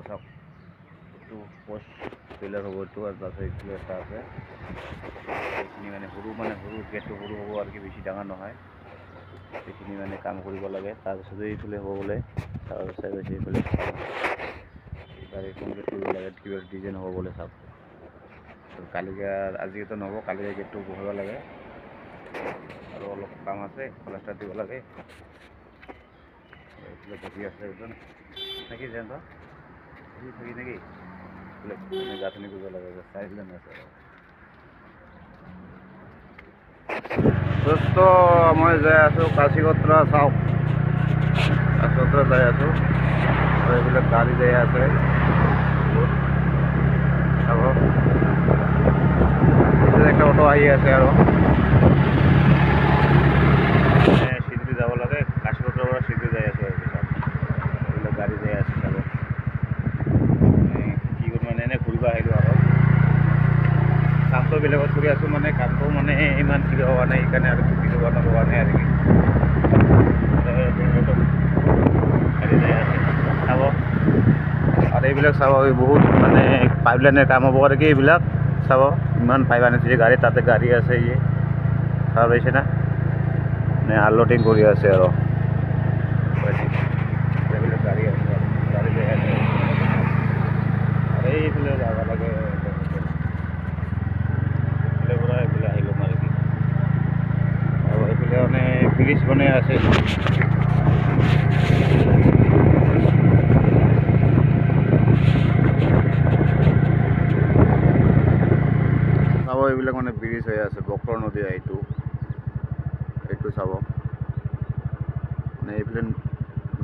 চাওক, এইটো post pillar হ'ব এইটো, আৰু তাৰপিছত এইটো এটা আছে। এইখিনি মানে সৰু গেটটো সৰু হ'ব আৰু কি বেছি ডাঙৰ নহয়। এইখিনি মানে কাম কৰিব লাগে। তাৰপিছত এইফালে হ'ব বোলে, তাৰপিছত এইফালে গাড়ী কমপ্লিট কৰিব লাগে, কিবা ডিজাইন হ'ব বোলে চাওক। কালিকে আজিতো নহ'ব, কালিকে গেটটো বহাব লাগে আৰু অলপ কাম আছে, প্লাষ্টাৰ দিব লাগে। এইফালে বহি আছে একজন নাকি যেন থাকি নেকি গাঁথনি কৰিব লাগে, চাইছিলে আছে। দোস্ত মই যাই আছোঁ কাশীগত্ৰা, চাওক কাশীগত্ৰা যাই আছোঁ আৰু এইবিলাক গাড়ী যাই আছে চাব। একটা অটো আহি আছে আৰু সিদ্ধি যাব লাগে, কাশীগত্ৰাৰ পৰা সিদ্ধি যাই আছোঁ আৰু এইবিলাক গাড়ী যাই আছে চাব। কি কৰোঁ মানে এনে ঘূৰিব আহিলোঁ আৰু কামটো বেলেগত কৰি আছোঁ, মানে কামটো মানে ইমান ঠিক হোৱা নাই, সেইকাৰণে আৰু ভিডিঅ' বনাব হোৱা নাই আৰু গাড়ী যাই আছে চাব। আৰু এইবিলাক চাব, বহুত মানে পাইপলাইনেৰ কাম হ'ব আৰু কি এইবিলাক চাব, ইমান পাইপ আনিছে গাড়ী, তাতে গাড়ী আছে, ইয়ে চাব পাইছে না, মানে আনলোডিং কৰি আছে আৰু এইবিলাক গাড়ী আছে, গাড়ী যাই আছে আৰু এইফালে যাব লাগে। এইফালে পৰা এইফালে আহিলোঁ মানে কি, আৰু এইফালে মানে ব্ৰিজ বনাই আছে। চাব এইবিলাক মানে ব্ৰিজ হৈ আছে, বক্ৰ নদী এইটো চাব, মানে এইফালে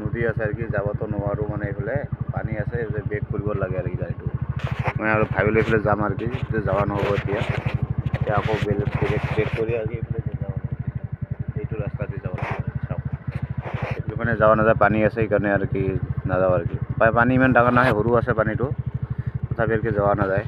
নদী আছে আৰু কি, যাবতো নোৱাৰোঁ, মানে এইফালে পানী আছে, বেক কৰিব লাগে আৰু কি গাড়ীটো। মই আৰু ভাবিলোঁ এইফালে যাম আৰু কি, যাব নহ'ব এতিয়া আকৌ বেলেগ বেক কৰি আৰু কি এইফালে যাব লাগে, এইটো ৰাস্তা দি যাব লাগে চাওক। এইফালে মানে যাব নাযায়, পানী আছে সেইকাৰণে আৰু কি নাযাওঁ আৰু কি, পানী ইমান ডাঙৰ নহয়, সৰু আছে পানীটো, তথাপি আৰু কি যোৱা নাযায়।